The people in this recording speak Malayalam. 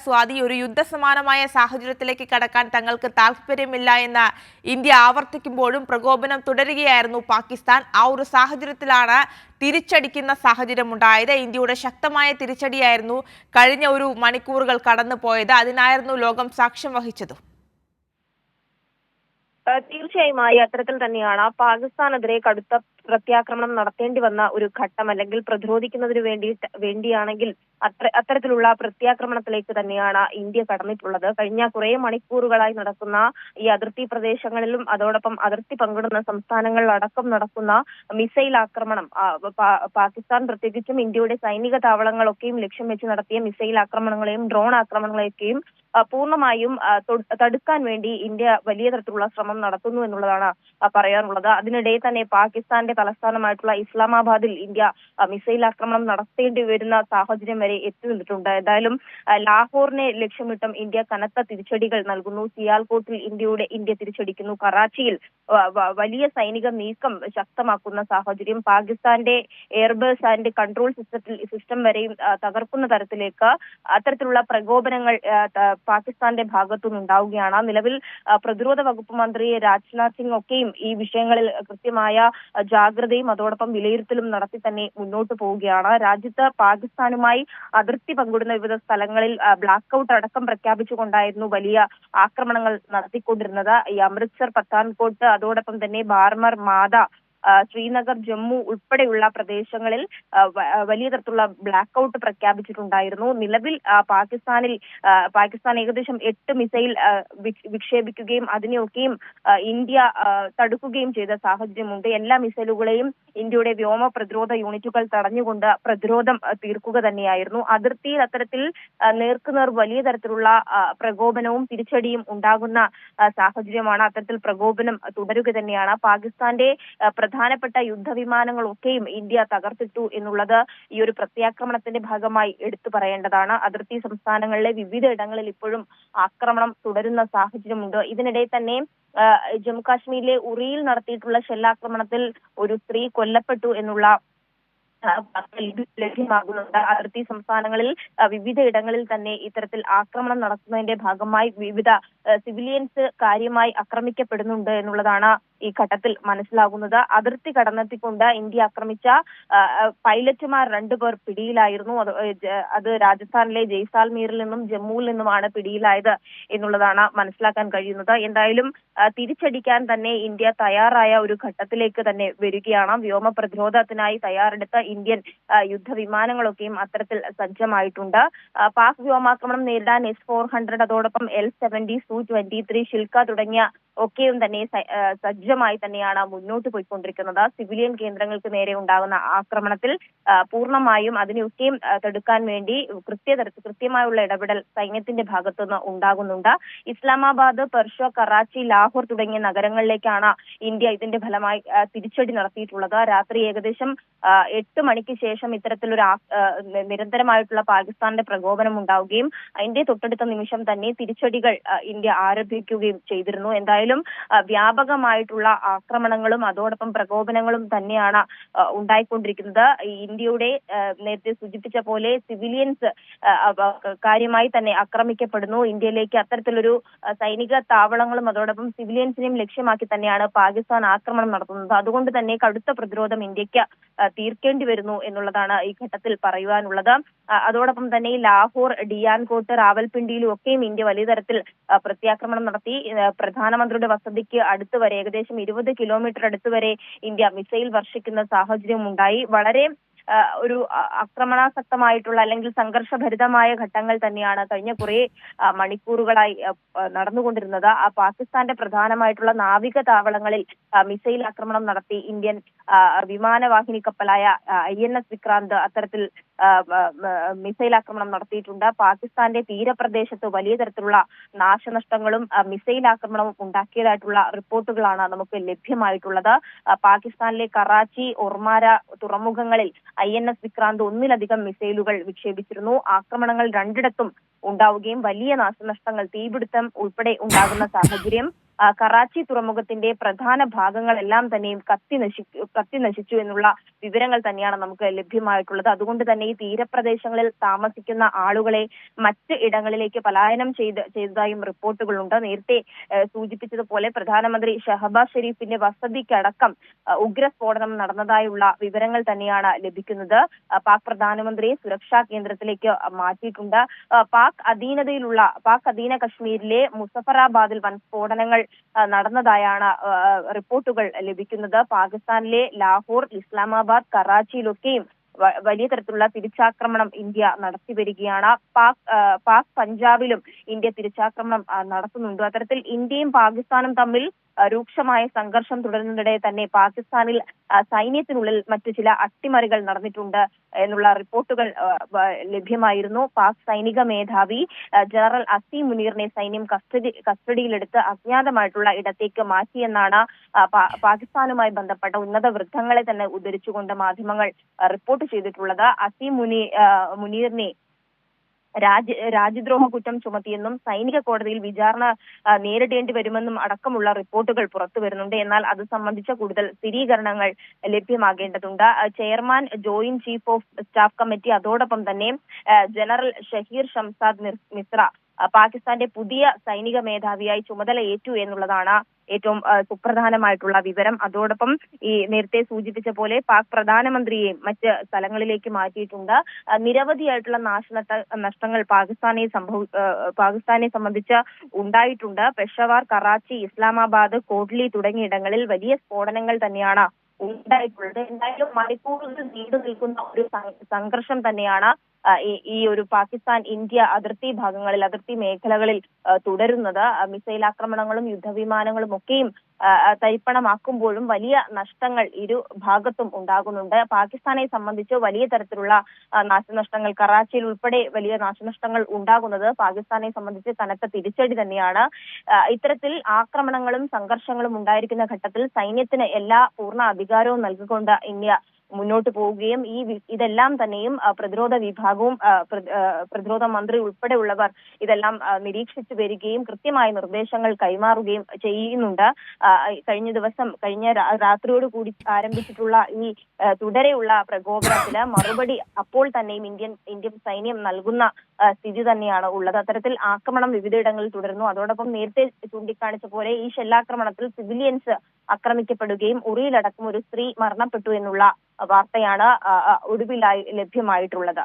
സ്വാതി, ഒരു യുദ്ധസമാനമായ സാഹചര്യത്തിലേക്ക് കടക്കാൻ തങ്ങൾക്ക് താല്പര്യമില്ല എന്ന് ഇന്ത്യ ആവർത്തിക്കുമ്പോഴും പ്രകോപനം തുടരുകയായിരുന്നു പാകിസ്ഥാൻ. ആ ഒരു സാഹചര്യത്തിലാണ് തിരിച്ചടിക്കുന്ന സാഹചര്യമുണ്ടായത്. ഇന്ത്യയുടെ ശക്തമായ തിരിച്ചടിയായിരുന്നു കഴിഞ്ഞ ഒരു മണിക്കൂറുകൾ കടന്നുപോയത്. അതിനായിരുന്നു ലോകം സാക്ഷ്യം വഹിച്ചത്. തീർച്ചയായും അത്തരത്തിൽ തന്നെയാണ് പാകിസ്ഥാനെതിരെ കടുത്ത പ്രത്യാക്രമണം നടത്തേണ്ടി വന്ന ഒരു ഘട്ടം, അല്ലെങ്കിൽ പ്രതിരോധിക്കുന്നതിന് വേണ്ടിയാണെങ്കിൽ അത്തരത്തിലുള്ള പ്രത്യാക്രമണത്തിലേക്ക് തന്നെയാണ് ഇന്ത്യ കടന്നിട്ടുള്ളത്. കഴിഞ്ഞ കുറെ മണിക്കൂറുകളായി നടക്കുന്ന ഈ അതിർത്തി പ്രദേശങ്ങളിലും അതോടൊപ്പം അതിർത്തി പങ്കിടുന്ന സംസ്ഥാനങ്ങളിലടക്കം നടക്കുന്ന മിസൈൽ ആക്രമണം, പാകിസ്ഥാൻ പ്രത്യേകിച്ചും ഇന്ത്യയുടെ സൈനിക താവളങ്ങളൊക്കെയും ലക്ഷ്യം വെച്ച് നടത്തിയ മിസൈൽ ആക്രമണങ്ങളെയും ഡ്രോൺ ആക്രമണങ്ങളെയൊക്കെയും പൂർണ്ണമായും തടുക്കാൻ വേണ്ടി ഇന്ത്യ വലിയ തരത്തിലുള്ള ശ്രമം നടത്തുന്നു എന്നുള്ളതാണ് പറയാനുള്ളത്. അതിനിടെ തന്നെ പാകിസ്ഥാന്റെ തലസ്ഥാനമായിട്ടുള്ള ഇസ്ലാമാബാദിൽ ഇന്ത്യ മിസൈൽ ആക്രമണം നടത്തേണ്ടി വരുന്ന സാഹചര്യം വരെ എത്തി നിന്നിട്ടുണ്ട്. എന്തായാലും ലാഹോറിനെ ലക്ഷ്യമിട്ടും ഇന്ത്യ കനത്ത തിരിച്ചടികൾ നൽകുന്നു. സിയാൽകോട്ടിൽ ഇന്ത്യ തിരിച്ചടിക്കുന്നു. കറാച്ചിയിൽ വലിയ സൈനിക നീക്കം ശക്തമാക്കുന്ന സാഹചര്യം, പാകിസ്ഥാന്റെ എയർബേസ് ആൻഡ് കൺട്രോൾ സിസ്റ്റം വരെയും തകർക്കുന്ന തരത്തിലേക്ക് അത്തരത്തിലുള്ള പ്രകോപനങ്ങൾ പാകിസ്ഥാന്റെ ഭാഗത്തുനിന്നുണ്ടാവുകയാണ്. നിലവിൽ പ്രതിരോധ വകുപ്പ് മന്ത്രി രാജ്നാഥ് സിംഗ് ഒക്കെയും ഈ വിഷയങ്ങളിൽ കൃത്യമായ ജാഗ്രതയും അതോടൊപ്പം വിലയിരുത്തലും നടത്തി തന്നെ മുന്നോട്ട് പോവുകയാണ്. രാജ്യത്ത് പാകിസ്ഥാനുമായി അതിർത്തി പങ്കിടുന്ന വിവിധ സ്ഥലങ്ങളിൽ ബ്ലാക്ക് ഔട്ട് അടക്കം പ്രഖ്യാപിച്ചുകൊണ്ടായിരുന്നു വലിയ ആക്രമണങ്ങൾ നടത്തിക്കൊണ്ടിരുന്നത്. ഈ അമൃത്സർ, പത്താൻകോട്ട്, അതോടൊപ്പം തന്നെ ബാർമർ, മാദ, ശ്രീനഗർ, ജമ്മു ഉൾപ്പെടെയുള്ള പ്രദേശങ്ങളിൽ വലിയ തരത്തിലുള്ള ബ്ലാക്ക് ഔട്ട് പ്രഖ്യാപിച്ചിട്ടുണ്ടായിരുന്നു. നിലവിൽ പാകിസ്ഥാൻ ഏകദേശം 8 മിസൈൽ വിക്ഷേപിക്കുകയും അതിനെയൊക്കെയും ഇന്ത്യ തടുക്കുകയും ചെയ്ത സാഹചര്യമുണ്ട്. എല്ലാ മിസൈലുകളെയും ഇന്ത്യയുടെ വ്യോമ പ്രതിരോധ യൂണിറ്റുകൾ തടഞ്ഞുകൊണ്ട് പ്രതിരോധം തീർക്കുക തന്നെയായിരുന്നു. അതിർത്തിയിൽ അത്തരത്തിൽ നേർക്കുനേർ വലിയ തരത്തിലുള്ള പ്രകോപനവും തിരിച്ചടിയും ഉണ്ടാകുന്ന സാഹചര്യമാണ്. അത്തരത്തിൽ പ്രകോപനം തുടരുക തന്നെയാണ്. പാകിസ്ഥാന്റെ പ്രധാനപ്പെട്ട യുദ്ധവിമാനങ്ങളൊക്കെയും ഇന്ത്യ തകർത്തിട്ടു എന്നുള്ളത് ഈ ഒരു പ്രത്യാക്രമണത്തിന്റെ ഭാഗമായി എടുത്തു പറയേണ്ടതാണ്. അതിർത്തി സംസ്ഥാനങ്ങളിലെ വിവിധ ഇടങ്ങളിൽ ഇപ്പോഴും ആക്രമണം തുടരുന്ന സാഹചര്യമുണ്ട്. ഇതിനിടെ തന്നെ ജമ്മു കാശ്മീരിലെ ഉറിയിൽ നടത്തിയിട്ടുള്ള ഷെല്ലാക്രമണത്തിൽ ഒരു സ്ത്രീ കൊല്ലപ്പെട്ടു എന്നുള്ള ലഭ്യമാകുന്നുണ്ട്. അതിർത്തി സംസ്ഥാനങ്ങളിൽ വിവിധ ഇടങ്ങളിൽ തന്നെ ഇത്തരത്തിൽ ആക്രമണം നടത്തുന്നതിന്റെ ഭാഗമായി വിവിധ സിവിലിയൻസ് കാര്യമായി ആക്രമിക്കപ്പെടുന്നുണ്ട് എന്നുള്ളതാണ് ഈ ഘട്ടത്തിൽ മനസ്സിലാകുന്നത്. അതിർത്തി കടന്നെത്തിക്കൊണ്ട് ഇന്ത്യ ആക്രമിച്ച പൈലറ്റുമാർ 2 പേർ പിടിയിലായിരുന്നു. അത് രാജസ്ഥാനിലെ ജയ്സാൽമീറിൽ നിന്നും ജമ്മുവിൽ നിന്നുമാണ് പിടിയിലായത് എന്നുള്ളതാണ് മനസ്സിലാക്കാൻ കഴിയുന്നത്. എന്തായാലും തിരിച്ചടിക്കാൻ തന്നെ ഇന്ത്യ തയ്യാറായ ഒരു ഘട്ടത്തിലേക്ക് തന്നെ വരികയാണ്. വ്യോമ പ്രതിരോധത്തിനായി തയ്യാറെടുത്ത ഇന്ത്യൻ യുദ്ധവിമാനങ്ങളൊക്കെയും അത്തരത്തിൽ സജ്ജമായിട്ടുണ്ട്. പാക് വ്യോമാക്രമണം നേരിടാൻ S-400 അതോടൊപ്പം L-70, Su-23, ഷിൽക്ക തുടങ്ങിയ ഒക്കെയും തന്നെ സജ്ജമായി തന്നെയാണ് മുന്നോട്ട് പോയിക്കൊണ്ടിരിക്കുന്നത്. സിവിലിയൻ കേന്ദ്രങ്ങൾക്ക് നേരെ ഉണ്ടാകുന്ന ആക്രമണത്തിൽ പൂർണ്ണമായും അതിനെയൊക്കെയും തടുക്കാൻ വേണ്ടി കൃത്യമായുള്ള ഇടപെടൽ സൈന്യത്തിന്റെ ഭാഗത്തുനിന്ന് ഉണ്ടാകുന്നുണ്ട്. ഇസ്ലാമാബാദ്, പെർഷ്വ, കറാച്ചി, ലാഹോർ തുടങ്ങിയ നഗരങ്ങളിലേക്കാണ് ഇന്ത്യ ഇതിന്റെ ഫലമായി തിരിച്ചടി നടത്തിയിട്ടുള്ളത്. രാത്രി ഏകദേശം 8 മണിക്ക് ശേഷം ഇത്തരത്തിലൊരു നിരന്തരമായിട്ടുള്ള പാകിസ്ഥാന്റെ പ്രകോപനം ഉണ്ടാവുകയും അതിന്റെ തൊട്ടടുത്ത നിമിഷം തന്നെ തിരിച്ചടികൾ ഇന്ത്യ ആരംഭിക്കുകയും ചെയ്തിരുന്നു. എന്തായാലും വ്യാപകമായിട്ടുള്ള ആക്രമണങ്ങളും അതോടൊപ്പം പ്രകോപനങ്ങളും തന്നെയാണ് ഉണ്ടായിക്കൊണ്ടിരിക്കുന്നത്. ഇന്ത്യയുടെ നേരത്തെ സൂചിപ്പിച്ച പോലെ സിവിലിയൻസ് കാര്യമായി തന്നെ ആക്രമിക്കപ്പെടുന്നു. ഇന്ത്യയിലേക്ക് അത്തരത്തിലൊരു സൈനിക താവളങ്ങളും അതോടൊപ്പം സിവിലിയൻസിനെയും ലക്ഷ്യമാക്കി തന്നെയാണ് പാകിസ്ഥാൻ ആക്രമണം നടത്തുന്നത്. അതുകൊണ്ട് തന്നെ കടുത്ത പ്രതിരോധം ഇന്ത്യക്ക് തീർക്കേണ്ടി വരുന്നു എന്നുള്ളതാണ് ഈ ഘട്ടത്തിൽ പറയുവാനുള്ളത്. അതോടൊപ്പം തന്നെ ലാഹോർ, ഡിയാൻകോട്ട്, റാവൽപിണ്ടിയിലും ഒക്കെയും ഇന്ത്യ വലിയ തരത്തിൽ പ്രത്യാക്രമണം നടത്തി. പ്രധാനമന്ത്രിയുടെ വസതിക്ക് അടുത്തുവരെ ഏകദേശം 20 കിലോമീറ്റർ അടുത്തുവരെ ഇന്ത്യ മിസൈൽ വർഷിക്കുന്ന സാഹചര്യം ഉണ്ടായി. വളരെ ഒരു ആക്രമണാസക്തമായിട്ടുള്ള അല്ലെങ്കിൽ സംഘർഷഭരിതമായ ഘട്ടങ്ങൾ തന്നെയാണ് കഴിഞ്ഞ കുറെ മണിക്കൂറുകളായി നടന്നുകൊണ്ടിരുന്നത്. പാകിസ്ഥാന്റെ പ്രധാനമായിട്ടുള്ള നാവിക താവളങ്ങളിൽ മിസൈൽ ആക്രമണം നടത്തി ഇന്ത്യൻ വിമാനവാഹിനി കപ്പലായ INS വിക്രാന്ത് അത്തരത്തിൽ മിസൈൽ ആക്രമണം നടത്തിയിട്ടുണ്ട്. പാകിസ്ഥാന്റെ തീരപ്രദേശത്ത് വലിയ തരത്തിലുള്ള നാശനഷ്ടങ്ങളും മിസൈൽ ആക്രമണവും ഉണ്ടാക്കിയതായിട്ടുള്ള റിപ്പോർട്ടുകളാണ് നമുക്ക് ലഭ്യമായിട്ടുള്ളത്. പാകിസ്ഥാനിലെ കറാച്ചി, ഒർമാര തുറമുഖങ്ങളിൽ INS വിക്രാന്ത് 1-ലധികം മിസൈലുകൾ വിക്ഷേപിച്ചിരുന്നു. ആക്രമണങ്ങൾ 2 ഉണ്ടാവുകയും വലിയ നാശനഷ്ടങ്ങൾ, തീപിടുത്തം ഉൾപ്പെടെ ഉണ്ടാകുന്ന സാഹചര്യം കറാച്ചി തുറമുഖത്തിന്റെ പ്രധാന ഭാഗങ്ങളെല്ലാം തന്നെയും കത്തി നശിച്ചു എന്നുള്ള വിവരങ്ങൾ തന്നെയാണ് നമുക്ക് ലഭ്യമായിട്ടുള്ളത്. അതുകൊണ്ട് തന്നെ ഈ തീരപ്രദേശങ്ങളിൽ താമസിക്കുന്ന ആളുകളെ മറ്റ് ഇടങ്ങളിലേക്ക് പലായനം ചെയ്തതായും റിപ്പോർട്ടുകളുണ്ട്. നേരത്തെ സൂചിപ്പിച്ചതുപോലെ പ്രധാനമന്ത്രി ഷഹബാസ് ഷെരീഫിന്റെ വസതിക്കടക്കം ഉഗ്രസ്ഫോടനം നടന്നതായുള്ള വിവരങ്ങൾ തന്നെയാണ് ലഭിക്കുന്നത്. പാക് പ്രധാനമന്ത്രിയെ സുരക്ഷാ കേന്ദ്രത്തിലേക്ക് മാറ്റിയിട്ടുണ്ട്. പാക് അധീന കശ്മീരിലെ മുസഫറാബാദിൽ വൻ സ്ഫോടനങ്ങൾ നടന്നതായാണ് റിപ്പോർട്ടുകൾ ലഭിക്കുന്നത്. പാകിസ്ഥാനിലെ ലാഹോർ, ഇസ്ലാമാബാദ്, കറാച്ചിയിലൊക്കെയും വലിയ തരത്തിലുള്ള തിരിച്ചാക്രമണം ഇന്ത്യ നടത്തി വരികയാണ്. പാക് പഞ്ചാബിലും ഇന്ത്യ തിരിച്ചാക്രമണം നടത്തുന്നുണ്ട്. അത്തരത്തിൽ ഇന്ത്യയും പാകിസ്ഥാനും തമ്മിൽ രൂക്ഷമായ സംഘർഷം തുടരുന്നതിനിടെ തന്നെ പാകിസ്ഥാനിൽ സൈന്യത്തിനുള്ളിൽ മറ്റു ചില അട്ടിമറികൾ നടന്നിട്ടുണ്ട് എന്നുള്ള റിപ്പോർട്ടുകൾ ലഭ്യമായിരുന്നു. പാക് സൈനിക മേധാവി ജനറൽ അസീം മുനീറിനെ സൈന്യം കസ്റ്റഡിയിലെടുത്ത് അജ്ഞാതമായിട്ടുള്ള ഇടത്തേക്ക് മാറ്റിയെന്നാണ് പാകിസ്ഥാനുമായി ബന്ധപ്പെട്ട ഉന്നത വൃത്തങ്ങളെ തന്നെ ഉദ്ധരിച്ചുകൊണ്ട് മാധ്യമങ്ങൾ റിപ്പോർട്ട് ചെയ്തിട്ടുള്ളത്. അസീം മുനീറിനെ രാജ്യദ്രോഹ കുറ്റം ചുമത്തിയെന്നും സൈനിക കോടതിയിൽ വിചാരണ നേരിടേണ്ടി വരുമെന്നും അടക്കമുള്ള റിപ്പോർട്ടുകൾ പുറത്തു വരുന്നുണ്ട്. എന്നാൽ അത് സംബന്ധിച്ച കൂടുതൽ സ്ഥിരീകരണങ്ങൾ ലഭ്യമാകേണ്ടതുണ്ട്. Chairman joint chief of staff committee അതോടൊപ്പം തന്നെ ജനറൽ ഷഹീർ ഷംസാദ് മിശ്ര പാകിസ്ഥാന്റെ പുതിയ സൈനിക മേധാവിയായി ചുമതലയേറ്റു എന്നുള്ളതാണ് ഏറ്റവും സുപ്രധാനമായിട്ടുള്ള വിവരം. അതോടൊപ്പം ഈ നേരത്തെ സൂചിപ്പിച്ച പോലെ പാക് പ്രധാനമന്ത്രിയെയും മറ്റ് സ്ഥലങ്ങളിലേക്ക് മാറ്റിയിട്ടുണ്ട്. നിരവധിയായിട്ടുള്ള നഷ്ടങ്ങൾ പാകിസ്ഥാനെ സംബന്ധിച്ച് ഉണ്ടായിട്ടുണ്ട്. പെഷവാർ, കറാച്ചി, ഇസ്ലാമാബാദ്, കോട്ലി തുടങ്ങിയിടങ്ങളിൽ വലിയ സ്ഫോടനങ്ങൾ തന്നെയാണ് ഉണ്ടായിട്ടുള്ളത്. എന്തായാലും മണിക്കൂറുകൾ നീണ്ടു നിൽക്കുന്ന ഒരു സംഘർഷം തന്നെയാണ് ഈ ഒരു പാകിസ്ഥാൻ ഇന്ത്യ അതിർത്തി മേഖലകളിൽ തുടരുന്നത്. മിസൈൽ ആക്രമണങ്ങളും യുദ്ധവിമാനങ്ങളും ഒക്കെയും തരിപ്പണമാക്കുമ്പോഴും വലിയ നഷ്ടങ്ങൾ ഇരു ഭാഗത്തും ഉണ്ടാകുന്നുണ്ട്. പാകിസ്ഥാനെ സംബന്ധിച്ച് വലിയ തരത്തിലുള്ള നാശനഷ്ടങ്ങൾ, കറാച്ചിയിൽ ഉൾപ്പെടെ വലിയ നാശനഷ്ടങ്ങൾ ഉണ്ടാകുന്നത് പാകിസ്ഥാനെ സംബന്ധിച്ച് കനത്ത തിരിച്ചടി തന്നെയാണ്. ഇത്തരത്തിൽ ആക്രമണങ്ങളും സംഘർഷങ്ങളും ഉണ്ടായിരിക്കുന്ന ഘട്ടത്തിൽ സൈന്യത്തിന് എല്ലാ പൂർണ്ണ അധികാരവും നൽകിക്കൊണ്ട് ഇന്ത്യ മുന്നോട്ട് പോവുകയും ഇതെല്ലാം തന്നെയും പ്രതിരോധ വിഭാഗവും പ്രതിരോധ മന്ത്രി ഉൾപ്പെടെയുള്ളവർ ഇതെല്ലാം നിരീക്ഷിച്ചു വരികയും കൃത്യമായ നിർദ്ദേശങ്ങൾ കൈമാറുകയും ചെയ്യുന്നുണ്ട്. കഴിഞ്ഞ രാത്രിയോട് കൂടി ആരംഭിച്ചിട്ടുള്ള ഈ തുടരെയുള്ള പ്രകോപനത്തിന് മറുപടി അപ്പോൾ തന്നെയും ഇന്ത്യൻ സൈന്യം നൽകുന്ന സ്ഥിതി തന്നെയാണ് ഉള്ളത്. അത്തരത്തിൽ ആക്രമണം വിവിധയിടങ്ങളിൽ തുടരുന്നു. അതോടൊപ്പം നേരത്തെ ചൂണ്ടിക്കാണിച്ച പോലെ ഈ ഷെല്ലാക്രമണത്തിൽ സിവിലിയൻസ് ആക്രമിക്കപ്പെടുകയും ഉറിയിലടക്കം ഒരു സ്ത്രീ മരണപ്പെട്ടു എന്നുള്ള വാർത്തയാണ് ഒടുവിലായി ലഭ്യമായിട്ടുള്ളത്.